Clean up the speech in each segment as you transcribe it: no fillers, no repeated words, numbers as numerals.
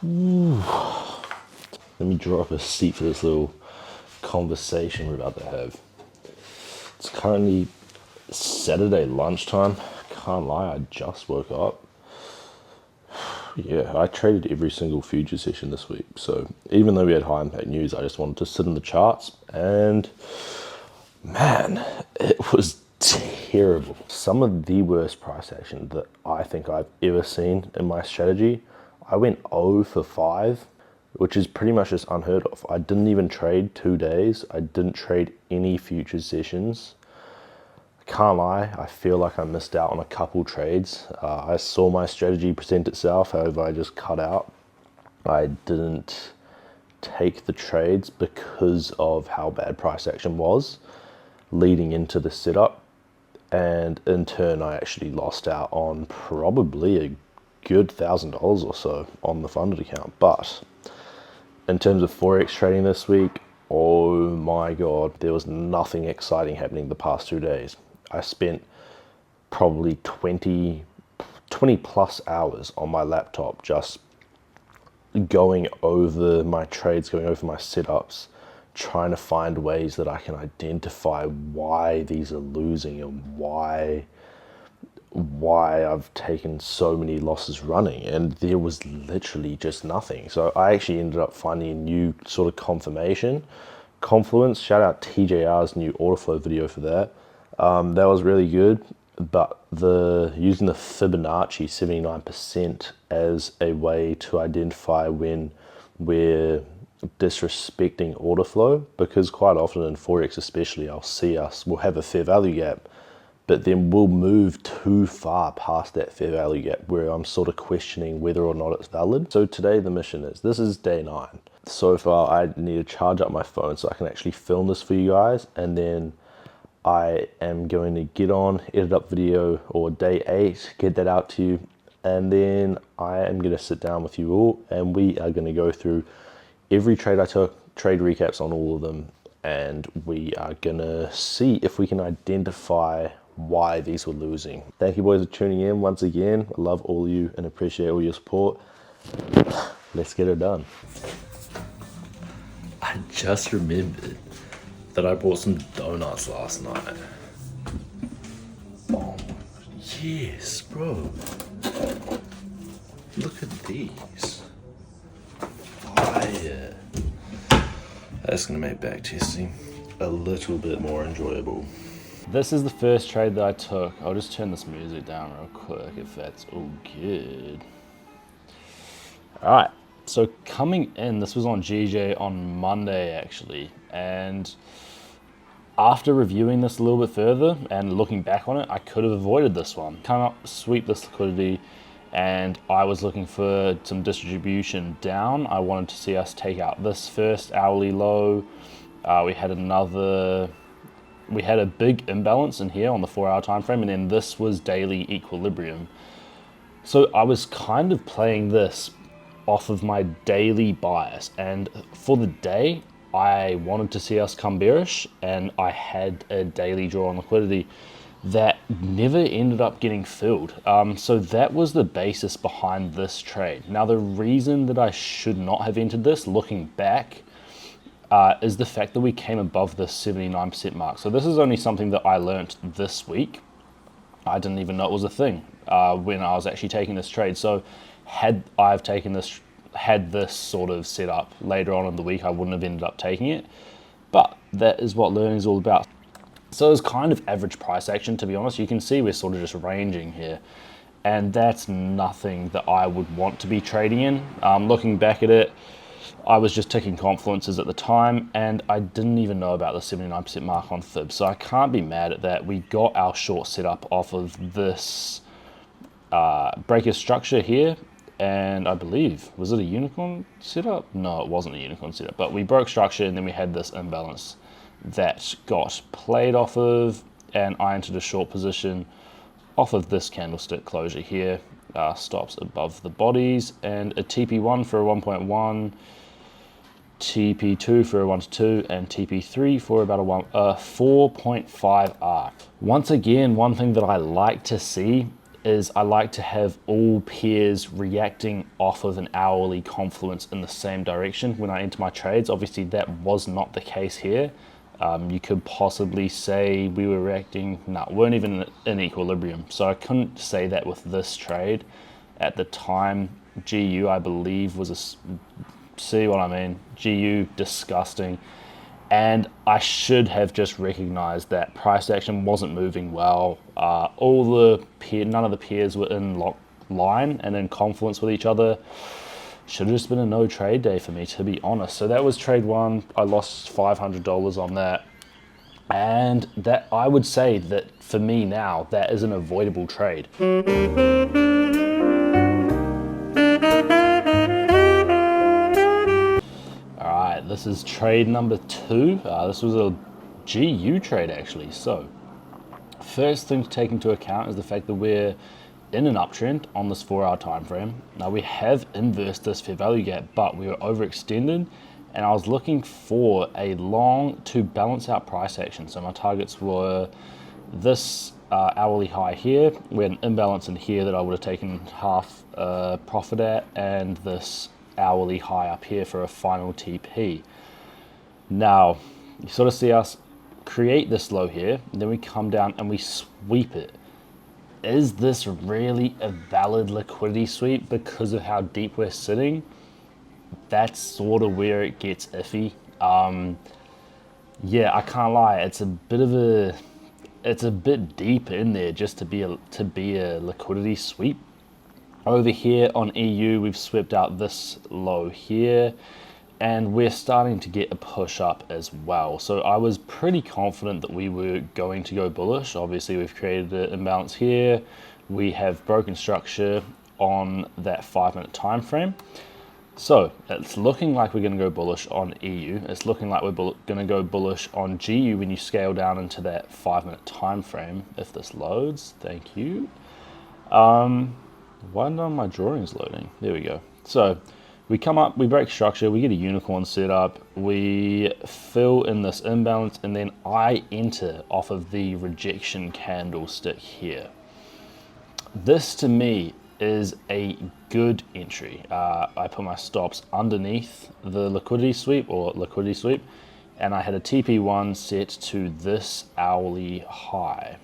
Ooh. Let me draw up a seat for this little conversation we're about to have. It's currently Saturday lunchtime. Can't lie, I just woke up. Yeah, I traded every single future session this week. So even though we had high impact news, I just wanted to sit in the charts, and man, it was terrible. Some of the worst price action that I think I've ever seen in my strategy. I went 0 for 5, which is pretty much just unheard of. I didn't even trade 2 days. I didn't trade any futures sessions. I can't lie, I feel like I missed out on a couple trades. I saw my strategy present itself, however I just cut out. I didn't take the trades because of how bad price action was leading into the setup, and in turn I actually lost out on probably a good $1,000 or so on the funded account. But in terms of Forex trading this week, oh my God, there was nothing exciting happening the past 2 days. I spent probably 20 plus hours on my laptop just going over my trades, going over my setups, trying to find ways that I can identify why these are losing and why I've taken so many losses running, and there was literally just nothing. So I actually ended up finding a new sort of confirmation. Confluence, shout out TJR's new autoflow video for that. That was really good, but using the Fibonacci 79% as a way to identify when we're disrespecting order flow, because quite often in Forex especially, we'll have a fair value gap, but then we'll move too far past that fair value gap where I'm sort of questioning whether or not it's valid. So today the mission is, this is day 9. So far I need to charge up my phone so I can actually film this for you guys, and then I am going to get on, edit up video, or day 8, get that out to you, and then I am going to sit down with you all and we are going to go through every trade I took, trade recaps on all of them, and we are going to see if we can identify why these were losing. Thank you boys for tuning in once again. I love all of you and appreciate all your support. Let's get it done. I just remembered that I bought some donuts last night. Oh, yes, bro. Look at these. Fire. That's gonna make back testing a little bit more enjoyable. This is the first trade that I took. I'll just turn this music down real quick if that's all good. All right, so coming in, this was on GJ on Monday actually, and after reviewing this a little bit further and looking back on it, I could have avoided this one. Come up, sweep this liquidity, and I was looking for some distribution down. I wanted to see us take out this first hourly low. We had a big imbalance in here on the 4-hour time frame, and then this was daily equilibrium. So I was kind of playing this off of my daily bias, and for the day I wanted to see us come bearish, and I had a daily draw on liquidity that never ended up getting filled. So that was the basis behind this trade. Now the reason that I should not have entered this, looking back, is the fact that we came above the 79% mark. So this is only something that I learned this week. I didn't even know it was a thing when I was actually taking this trade. So had this sort of set up later on in the week, I wouldn't have ended up taking it. But that is what learning is all about. So it's kind of average price action, to be honest. You can see we're sort of just ranging here, and that's nothing that I would want to be trading in. Looking back at it, I was just taking Confluences at the time, and I didn't even know about the 79% mark on Fib, so I can't be mad at that. We got our short setup off of this breaker structure here, and I believe, was it a unicorn setup? No, it wasn't a unicorn setup, but we broke structure, and then we had this imbalance that got played off of, and I entered a short position off of this candlestick closure here. Stops above the bodies, and a TP1 for a 1.1, TP2 for a 1 to 2, and TP3 for about a 4.5 arc. Once again, one thing that I like to see is I like to have all pairs reacting off of an hourly confluence in the same direction when I enter my trades. Obviously, that was not the case here. You could possibly say we were reacting, no, weren't even in equilibrium. So I couldn't say that with this trade. At the time, GU, I believe, was see what I mean? GU, disgusting. And I should have just recognized that price action wasn't moving well. None of the pairs were in line and in confluence with each other. Should have just been a no trade day for me, to be honest. So that was trade one. I lost $500 on that. And that, I would say that for me now, that is an avoidable trade. This is trade number two. This was a GU trade actually. So first thing to take into account is the fact that we're in an uptrend on this 4-hour time frame. Now we have inversed this fair value gap, but we were overextended, and I was looking for a long to balance out price action. So my targets were this hourly high here. We had an imbalance in here that I would have taken half profit at, and this hourly high up here for a final TP. Now you sort of see us create this low here, and then we come down and we sweep it. Is this really a valid liquidity sweep because of how deep we're sitting? That's sort of where it gets iffy. Yeah, I can't lie, it's a bit deep in there just to be a liquidity sweep. Over here on EU, we've swept out this low here, and we're starting to get a push up as well. So I was pretty confident that we were going to go bullish. Obviously, we've created an imbalance here. We have broken structure on that 5-minute time frame. So it's looking like we're going to go bullish on EU. It's looking like we're going to go bullish on GU when you scale down into that 5-minute time frame. If this loads, thank you. Why aren't my drawings loading? There we go. So we come up, we break structure, we get a unicorn set up, we fill in this imbalance, and then I enter off of the rejection candlestick here. This to me is a good entry. I put my stops underneath the liquidity sweep, and I had a TP1 set to this hourly high.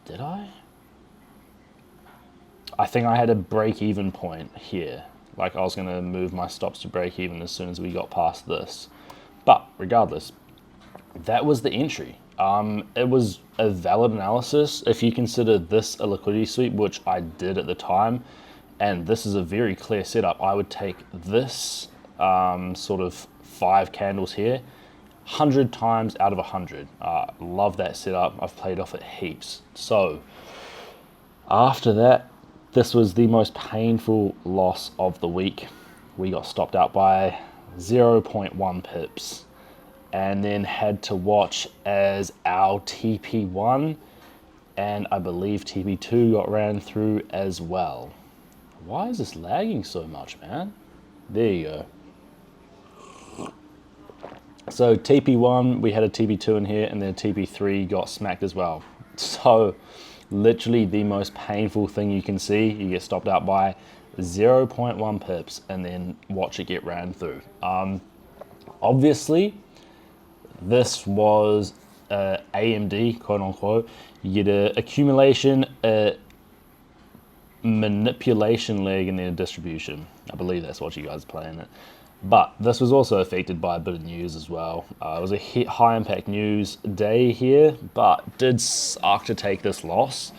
Did I? I think I had a break-even point here. Like I was going to move my stops to break even as soon as we got past this. But regardless, that was the entry. It was a valid analysis if you consider this a liquidity sweep, which I did at the time. And this is a very clear setup. I would take this sort of 5 candles here 100 times out of 100. Love that setup. I've played off it heaps. So after that, this was the most painful loss of the week. We got stopped out by 0.1 pips and then had to watch as our TP1 and I believe TP2 got ran through as well. Why is this lagging so much, man? There you go. So TP1, we had a TP2 in here, and then TP3 got smacked as well. So literally the most painful thing you can see, you get stopped out by 0.1 pips and then watch it get ran through. Obviously, this was AMD, quote unquote. You get an accumulation, a manipulation leg, and then a distribution. I believe that's what you guys are playing it. But this was also affected by a bit of news as well. It was a high impact news day here, but did suck to take this loss.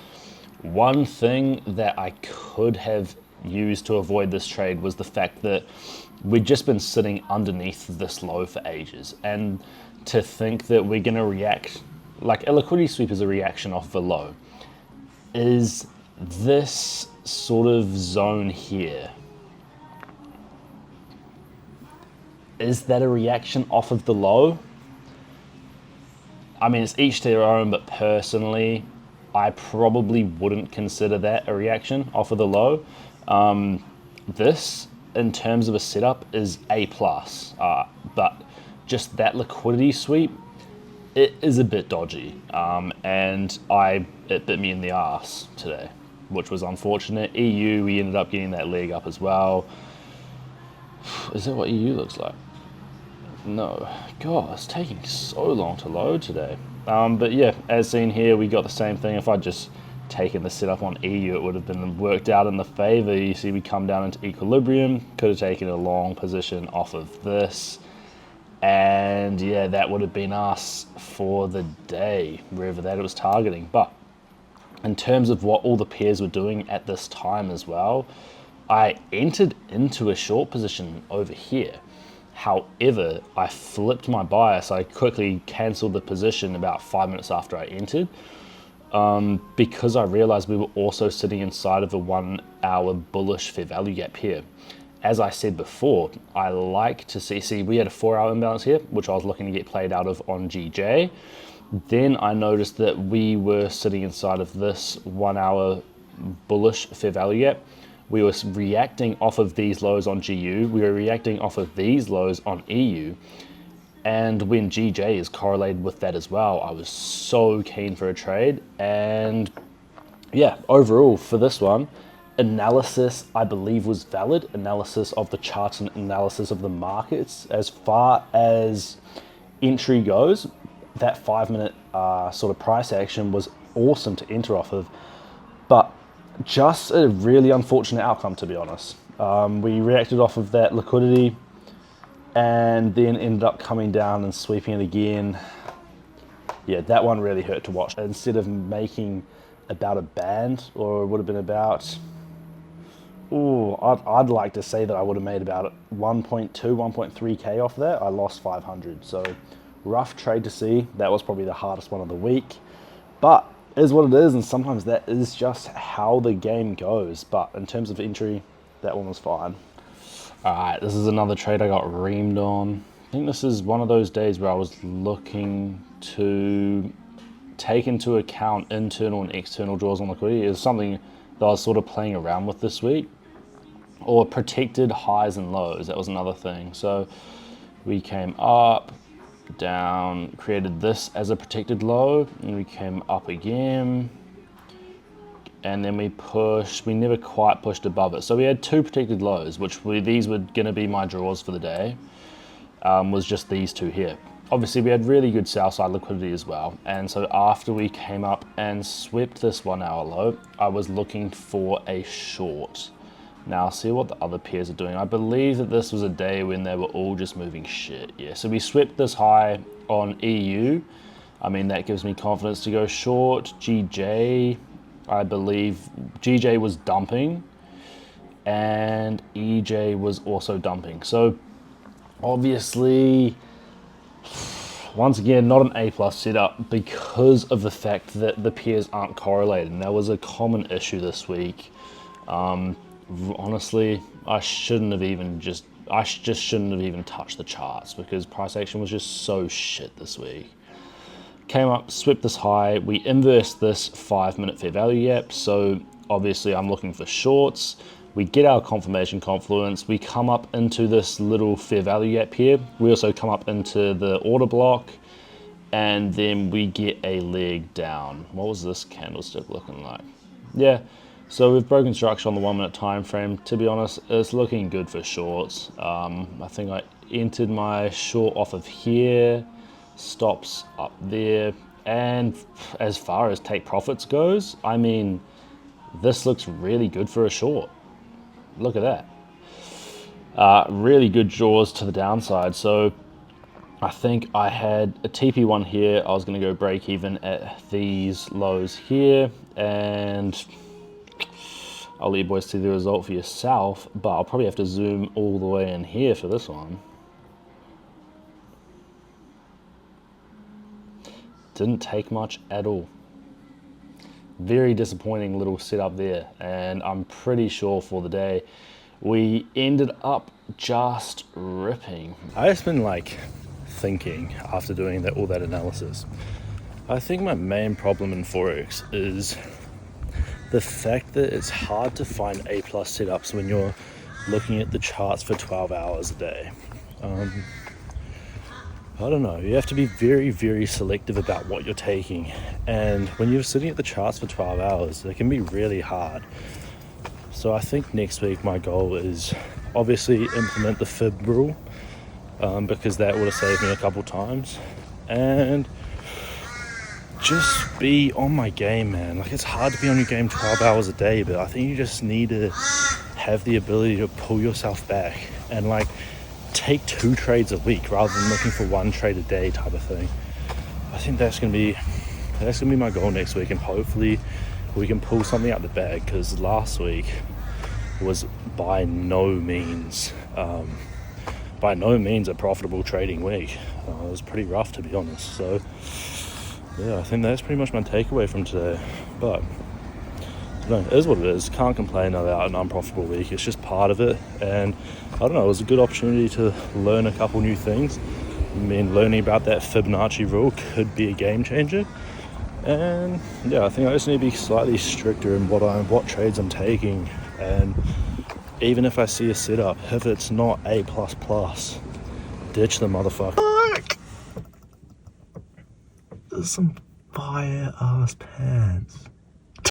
One thing that I could have used to avoid this trade was the fact that we'd just been sitting underneath this low for ages. And to think that we're gonna react, like a liquidity sweep is a reaction off of a low. Is this sort of zone here, is that a reaction off of the low? I mean, it's each to their own, but personally, I probably wouldn't consider that a reaction off of the low. This, in terms of a setup, is A+, but just that liquidity sweep, it is a bit dodgy, and it bit me in the ass today, which was unfortunate. EU, we ended up getting that leg up as well. Is that what EU looks like? No. God, it's taking so long to load today. But yeah, as seen here, we got the same thing. If I'd just taken the setup on EU, it would have been worked out in the favor. You see we come down into equilibrium, could have taken a long position off of this. And yeah, that would have been us for the day, wherever that it was targeting. But in terms of what all the pairs were doing at this time as well, I entered into a short position over here. However, I flipped my bias. I quickly cancelled the position about 5 minutes after I entered, because I realized we were also sitting inside of a 1 hour bullish fair value gap here. As I said before, I like to see we had a 4 hour imbalance here, which I was looking to get played out of on GJ. Then I noticed that we were sitting inside of this 1 hour bullish fair value gap. We were reacting off of these lows on GU. We were reacting off of these lows on EU. And when GJ is correlated with that as well, I was so keen for a trade. And yeah, overall for this one, analysis I believe was valid. Analysis of the charts and analysis of the markets. As far as entry goes, that 5 minute sort of price action was awesome to enter off of. But just a really unfortunate outcome, to be honest. We reacted off of that liquidity and then ended up coming down and sweeping it again. Yeah, that one really hurt to watch. Instead of making about a band, or it would have been about, I'd like to say that I would have made about 1.2, 1.3K off that. I lost 500, so rough trade to see. That was probably the hardest one of the week, but is what it is, and sometimes that is just how the game goes. But in terms of entry, that one was fine. All right, this is another trade I got reamed on. I think this is one of those days where I was looking to take into account internal and external draws on liquidity. It's something that I was sort of playing around with this week. Or protected highs and lows, that was another thing. So we came up, down, created this as a protected low, and we came up again, and then we never quite pushed above it. So we had two protected lows, these were going to be my draws for the day, was just these two here. Obviously we had really good sell side liquidity as well, and so after we came up and swept this 1 hour low, I was looking for a short. Now, see what the other pairs are doing. I believe that this was a day when they were all just moving shit. Yeah, so we swept this high on EU. I mean, that gives me confidence to go short. GJ, I believe GJ was dumping and EJ was also dumping. So obviously, once again, not an A+ setup because of the fact that the pairs aren't correlated. And that was a common issue this week. Honestly, I just shouldn't have even touched the charts because price action was just so shit this week. Came up, swept this high, we inversed this 5 minute fair value gap, so obviously I'm looking for shorts. We get our confirmation confluence, we come up into this little fair value gap here, we also come up into the order block, and then we get a leg down. What was this candlestick looking like? Yeah. So we've broken structure on the 1 minute time frame. To be honest, it's looking good for shorts. I think I entered my short off of here, stops up there, and as far as take profits goes, I mean, this looks really good for a short. Look at that. Really good draws to the downside. So I think I had a TP1 here. I was going to go break even at these lows here, and I'll let you boys see the result for yourself, but I'll probably have to zoom all the way in here for this one. Didn't take much at all. Very disappointing little setup there, and I'm pretty sure for the day we ended up just ripping. I've just been like thinking after doing all that analysis. I think my main problem in Forex is the fact that it's hard to find A+ setups when you're looking at the charts for 12 hours a day. I don't know, you have to be very, very selective about what you're taking. And when you're sitting at the charts for 12 hours, it can be really hard. So I think next week my goal is obviously implement the fib rule, because that would have saved me a couple times. And just be on my game, man. Like, it's hard to be on your game 12 hours a day, but I think you just need to have the ability to pull yourself back and like take 2 trades a week rather than looking for 1 trade a day type of thing. I think that's gonna be my goal next week, and hopefully we can pull something out the bag, because last week was by no means a profitable trading week. It was pretty rough, to be honest. So yeah, I think that's pretty much my takeaway from today. But I don't know, it is what it is. Can't complain about an unprofitable week. It's just part of it. And I don't know, it was a good opportunity to learn a couple new things. I mean, learning about that Fibonacci rule could be a game changer. And yeah, I think I just need to be slightly stricter in what trades I'm taking. And even if I see a setup, if it's not A++, ditch the motherfucker. There's some fire ass pants.